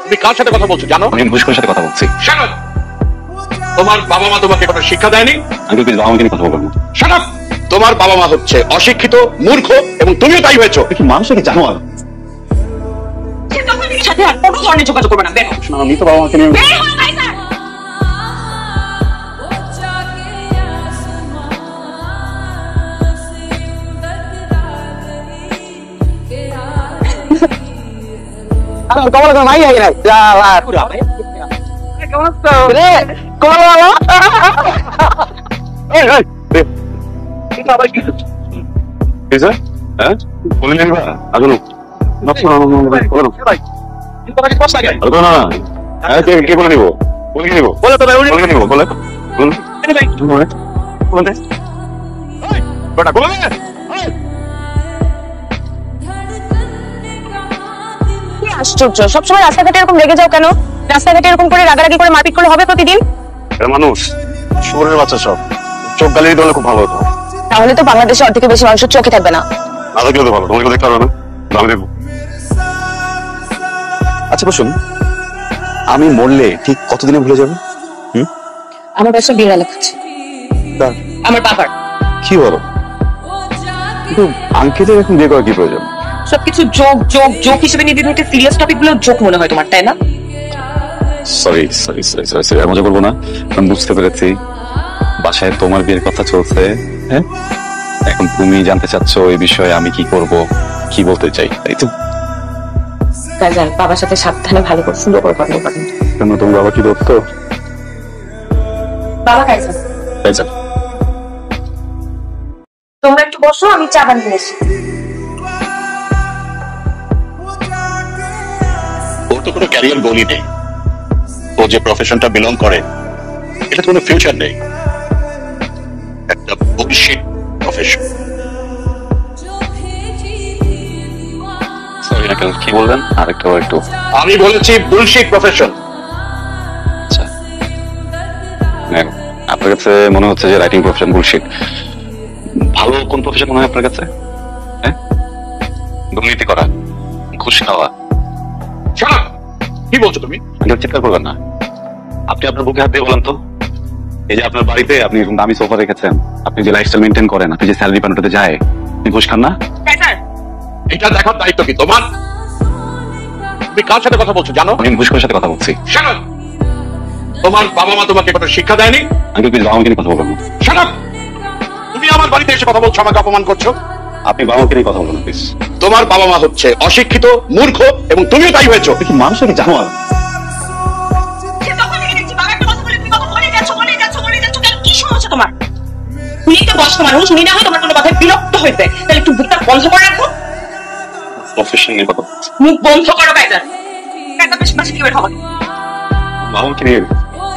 তুমি কার সাথে কথা বলছো জানো? আমি ঘুষখোরের সাথে কথা বলছি। Shut up! তোমার বাবা মা তোমাকে কোনো শিক্ষা দেয়নি? আমি প্লিজ বাবা মাকে নিয়ে কথা বলবো না। Shut up! তোমার বাবা মা হচ্ছে অশিক্ষিত, মূর্খ এবং তুমিও তাই হয়েছো। কি মানুষকে জানো আর সাথে আর কোনো ধরনের যোগাযোগ করবে না। বের হও। আমি তো বাবা মাকে নিয়ে বের হও কাইসার। আরে কমলা কোন মাই আগে নাই জালা পুরা ভাই কেমন আছো রে কমলা এই এই এটা আবার কি স্যার হ্যাঁ বলে নেন বা আসুন না বলো ভাই কিন্তু বাকি কষ্ট লাগে বলো না হ্যাঁ কে বলে নিব বলে নিব বলে তো ভাই উনি বলে নিব বলে বলুন এই ভাই বলে এই বেটা বলে দে। কি আশ্চর্য, সবসময় রাস্তাঘাটে এরকম রেগে যাও কেন? রাস্তাঘাটে এরকম করে রাগারাগি করে মারপিট করলে হবে প্রতিদিন? এটা মানুষ শুয়োরের বাচ্চা সব চোখ গালিয়ে দিলে খুব ভালো হতো। তাহলে তো বাংলাদেশে অর্ধেকের বেশি মানুষের চোখে থাকবে না। না দেখলে তো ভালো, তোমাকে দেখতে পারবে না, আমি দেখবো। আচ্ছা বসুন, আমি মরলে ঠিক কতদিনে ভুলে যাবে? আমার বাসা বিড়াল খাচ্ছে। আমার বাবার। কি বলো? কিন্তু আঙ্কেলের এখন বিয়ে করা কি প্রয়োজন? সবকিছু যোগ যোগ যোগ হিসেবে নিতে নিতে সিরিয়াস টপিক গুলো যোগ মনে হয় তোমার, তাই না? Sorry sorry sorry sorry sorry, মজা করবো না। আমি বুঝতে পেরেছি বাসায় তোমার বিয়ের কথা চলছে। হ্যাঁ, এখন তুমি জানতে চাচ্ছ এই বিষয়ে আমি কি করব, কি বলতে চাই, তাই তো? কাজান, বাবার সাথে সাবধানে ভালো করে সুন্দর করে কথা বলবেন। কেন তোমার বাবা কি করতো? বাবা কাইজান, তাই যা। তোমরা একটু বসো, আমি চা বানিয়ে এসেছি। ওর তো কোনো ক্যারিয়ার গোলই নেই। ও যে প্রফেশনটা বিলং করে এটা কোনো ফিউচার নেই, একটা বুলশিট প্রফেশন। সরি আঙ্কেল, কি বললেন? আরেকটা একটু। আমি বলেছি বুলশিট প্রফেশন। আচ্ছা, আপনার কাছে মনে হচ্ছে যে রাইটিং প্রফেশন বুলশিট। ভালো কোন প্রফেশন মনে হয় আপনার কাছে? হ্যাঁ, দুর্নীতি করা, ঘুষ খাওয়া। Shut up! কি বলছো তুমি? আঙ্কেল চিৎকার করবেন না। আপনি আপনার বুকে হাত দিয়ে বলেন তো, এই যে আপনার বাড়িতে আপনি এরকম দামি সোফা রেখেছেন, আপনি যে লাইফস্টাইল মেনটেন করেন, আপনি যে স্যালারি পান ওটাতে যায়, আপনি ঘুষ খান না? কাইজান, এটা দেখার দায়িত্ব কি তোমার? তুমি কার সাথে কথা বলছো জানো? আমি ঘুষখোরের সাথে কথা বলছি। Shut up! তোমার বাবা মা তোমাকে কোনো শিক্ষা দেয়নি? আঙ্কেল প্লিজ বাবা মাকে নিয়ে কথা বলবেন না। Shut up! তুমি আমার বাড়িতে এসে কথা বলছো, আমাকে অপমান করছো। আপনি বাবা মাকে নিয়ে কথা বলবেন প্লিজ। তোমার বাবা মা হচ্ছে অশিক্ষিত, মূর্খ এবং তুমিও তাই হয়েছো। কি মানুষকে জানো আর তোমার উনি তো বয়স্ক মানুষ, উনি না হয় তোমার কোনো কথায় বিরক্ত হয়েছে, তাহলে একটু মুখটা বন্ধ করে রাখো। প্রফেশন নিয়ে কথা মুখ বন্ধ করো কাইজান। কাইজান, বাসা থেকে বের হবো। বাবা মাকে নিয়ে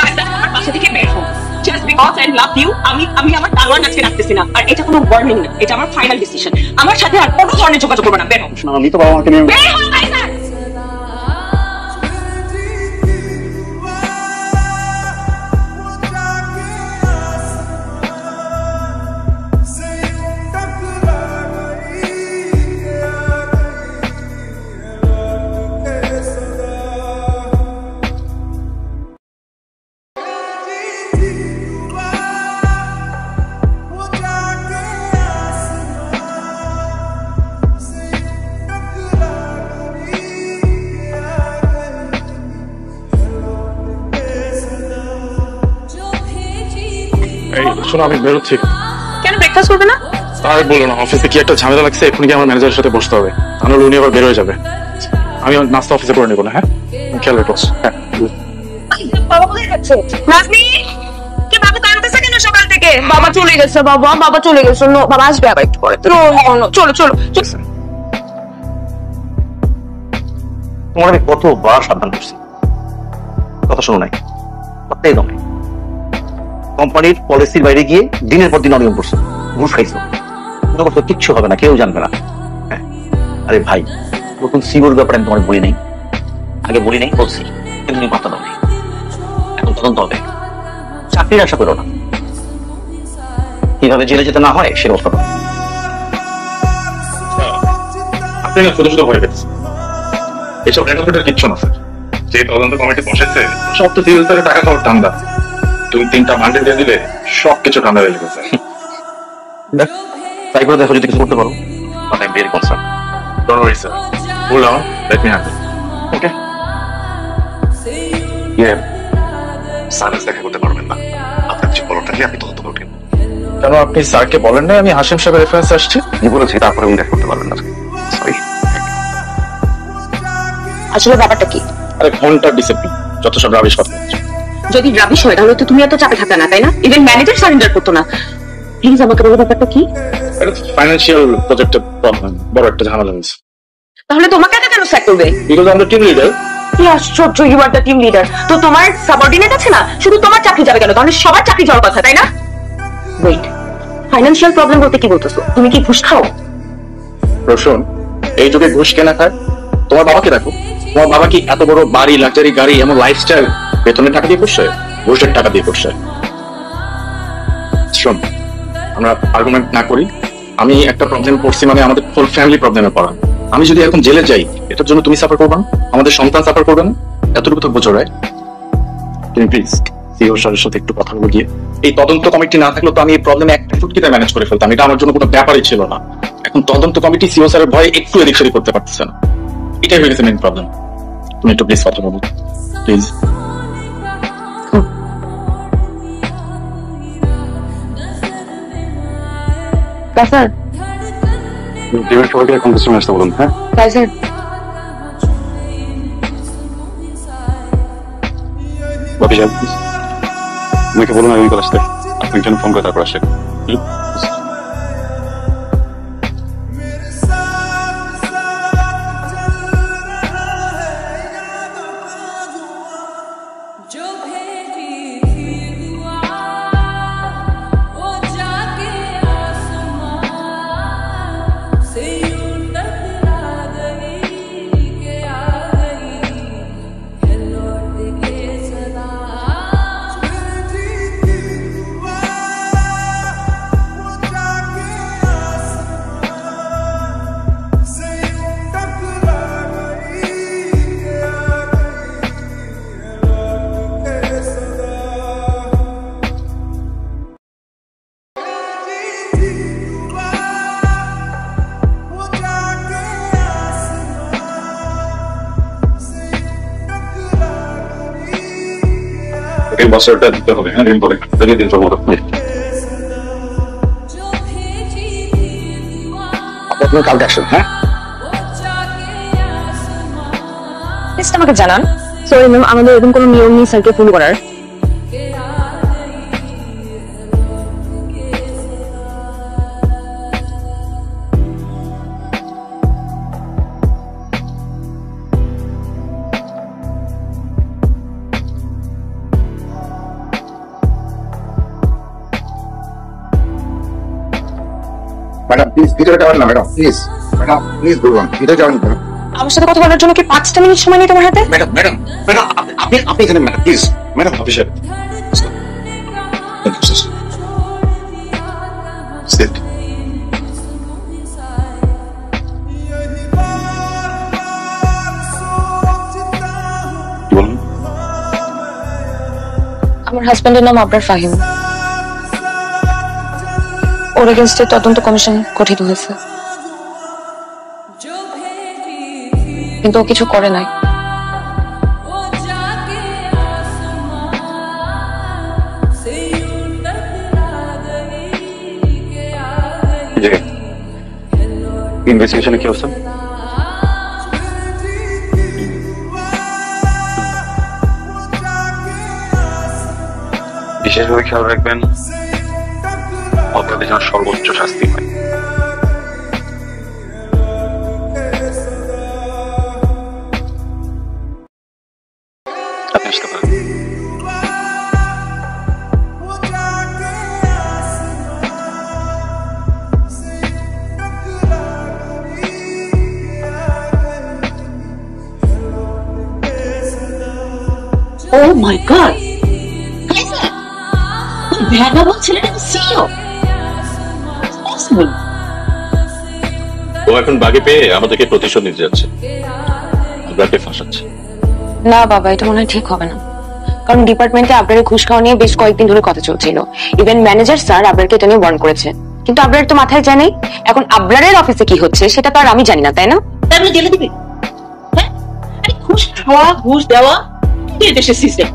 কাইজান, আমার বাসা থেকে বের হবো। Just because I love you, আমি আমার তালোয়ার আজকে রাখতেছি না। আর এটা কোনো ওয়ার্নিং না, এটা আমার ফাইনাল ডিসিশন। আমার সাথে আর কোনো ধরনের যোগাযোগ করবে না। বের হও। আমি তো বাবা মাকে নিয়ে বের হও কাইজান। এই শোনো, আমি বেরোচ্ছি। কেন ব্রেকফাস্ট করবে না? আর বলো না, অফিসে কি একটা ঝামেলা লাগছে, এখন কি আমার ম্যানেজারের সাথে বসতে হবে, তাহলে উনি আবার বের হয়ে যাবে। আমি নাস্তা অফিসে করে নেবো না। হ্যাঁ, খেয়াল রেখো। হ্যাঁ, বাবা কোথায় যাচ্ছে? নাজনি, কি বাবু কাঁদতেছে কেন সকাল থেকে? বাবা চলে গেছে, বাবা চলে গেছে। নো, বাবা আসবে আবার একটু পরে। চলো চলো চলো। তোমার আমি কতবার সাবধান করছি, কথা শোনো নাই, কথাই দাও নাই। কোম্পানির পলিসির বাইরে গিয়ে দিনের পর দিন অনিয়ম করছো, ঘুষ খাইছো, মনে করছো কিচ্ছু হবে না, কেউ জানবে না। হ্যাঁ, আরে ভাই, নতুন সিওর ব্যাপারে আমি তোমার বলি নাই, আগে বলি নাই, বলছি, কিন্তু তুমি পাত্তা দাও নাই। এখন তদন্ত হবে, চাকরির আশা করো না, কিভাবে জেলে যেতে না হয় সে ব্যবস্থা করো। আপনি না ছোট ছোট হয়ে গেছে, এসব রেকর্ডের কিচ্ছু না স্যার। যে তদন্ত কমিটি বসেছে সব তো সিভিল সার্ভিসে টাকা খাওয়ার ধান্দা। তুমি 3টা মান্ডে দিয়ে দিলে সবকিছু ঠান্ডা হয়ে গেছে। তাই করে দেখো যদি কিছু করতে পারো। But I am very concern. Don't worry sir, cool down, let me handle. Okay silence দেখা করতে পারবেন না। আপনার কিছু বলার থাকলে আপনি তদন্ত করবেন। কেন আপনি স্যারকে বলেন না আমি হাসিম সাহেবের রেফারেন্স আসছি? আমি বলেছি তারপরে উনি দেখা করতে পারবেন না। সরি। আসলে ব্যাপারটা কি? আরে ঘন্টা ডিসিপ্লিন, যত সব রাবিশ কথা। যদি রাবিশ হয় তাহলে তো তুমি এত চাপে থাকতে না, তাই না? ইভেন ম্যানেজার সারেন্ডার করতো না। প্লিজ আমাকে বলো ব্যাপারটা কি? এটা ফাইন্যান্সিয়াল প্রজেক্টের প্রবলেম, বড় একটা ঝামেলা হয়েছে। তাহলে তোমাকে একা কেন স্যাক করবে? বিকজ আমরা টিম লিডার। কি আশ্চর্য, you are the team leader. তো তোমার সাবঅর্ডিনেট আছে না, শুধু তোমার চাকরি যাবে কেন? তাহলে সবার চাকরি যাওয়ার কথা, তাই না? ওয়েট, ফাইন্যান্সিয়াল প্রবলেম বলতে কি বলতেছো? তুমি কি ঘুষ খাও? রোশন, এই যুগে ঘুষ কেনা খায়? তোমার বাবাকে দেখো, তোমার বাবা কি এত বড় বাড়ি, লাক্সারি গাড়ি, এমন লাইফস্টাইল বেতনের টাকা দিয়ে করছে? ঘুষের টাকা দিয়ে করছে। শোন, আমরা আর্গুমেন্ট না করি। আমি একটা প্রবলেম পড়ছি মানে আমাদের ফুল ফ্যামিলি প্রবলেমে পড়া। আমি যদি এখন জেলে যাই, এটার জন্য তুমি সাফার করবে না, আমাদের সন্তান সাফার করবে না? এতটুকু তো বোঝো, রাইট? তুমি প্লিজ সিও স্যারের সাথে একটু কথা বলে গিয়ে, এই তদন্ত কমিটি না থাকলে তো আমি এই প্রবলেম একটা ফুটকিতে ম্যানেজ করে ফেলতাম। এটা আমার জন্য কোনো ব্যাপারই ছিল না। এখন তদন্ত কমিটি সিও স্যারের ভয়ে একটু এদিক সেদিক করতে পারতেছে না। এটাই হয়ে গেছে মেইন প্রবলেম। তুমি একটু প্লিজ কথা বলো, প্লিজ। স্যার, টিমের সবাইকে কনফারেন্স রুমে আসতে বলুন। হ্যাঁ স্যার, বাপি সাহেব, আমাকে বলুন আমি আসতে। আপনাকে জন্য ফোন করে তারপর আসে। এই বছরটা দিতে হবে। হ্যাঁ, দিন পরে দিন পর মতো আপনার কালকে আসেন। হ্যাঁ, প্লিজ আমাকে জানান। সরি ম্যাম, আমাদের এরকম কোনো নিয়ম নেই স্যারকে ফোন করার। ম্যাডাম প্লিজ ভিতরে যাবেন না। ম্যাডাম প্লিজ, ম্যাডাম প্লিজ বলুন ভিতরে যাবেন না। আমার সাথে কথা বলার জন্য কি 5টা মিনিট সময় নেই তোমার হাতে? ম্যাডাম ম্যাডাম ম্যাডাম আপনি আপনি এখানে ম্যাডাম প্লিজ। ম্যাডাম বাপি সাহেব, সিট। কি বলুন? আমার হাজবেন্ডের নাম আবরার ফাহিম। ওর এগেইনস্টে তদন্ত কমিশন গঠিত হয়েছে, কিন্তু ও কিছু করে নাই। ইনভেস্টিগেশনে কি অবস্থা? বিশেষভাবে খেয়াল রাখবেন অপরাধের যেন সর্বোচ্চ শাস্তি হয়। আপনি আসতে পারেন। Oh my God! ভয়ানক ছেলেটা সিও ও এখন বাগে পেয়ে আমাদেরকে প্রতিশোধ নিতে যাচ্ছে, আমরাকে ফাঁসাচ্ছে। না বাবা, এটা মনে হয় ঠিক হবে না, কারণ ডিপার্টমেন্টে আবরারের ঘুষ খাওয়া নিয়ে বেশ কয়েকদিন ধরে কথা চলছিল। ইভেন ম্যানেজার স্যার আবরারকে এটা নিয়ে ওয়ার্ন করেছে, কিন্তু আবরার তো মাথায় যায় নাই। এখন আবরারের অফিসে কি হচ্ছে সেটা তো আর আমি জানি না, তাই না? তাই বলে জেলে দিবি? হ্যাঁ, আরে ঘুষ খাওয়া ঘুষ দেওয়া এই দেশের সিস্টেম।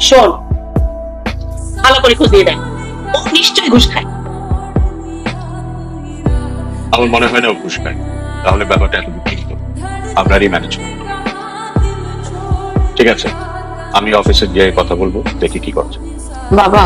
শোন, ভালো করে খোঁজ দিয়ে দেখ, ও নিশ্চয়ই ঘুষ খায়। আমার মনে হয় না ও ঘুষ খায়, তাহলে ব্যাপারটা এত বিকৃত আপনারই ম্যানেজ করুন। ঠিক আছে, আমি অফিসে গিয়ে কথা বলবো, দেখি কি করছে। বাবা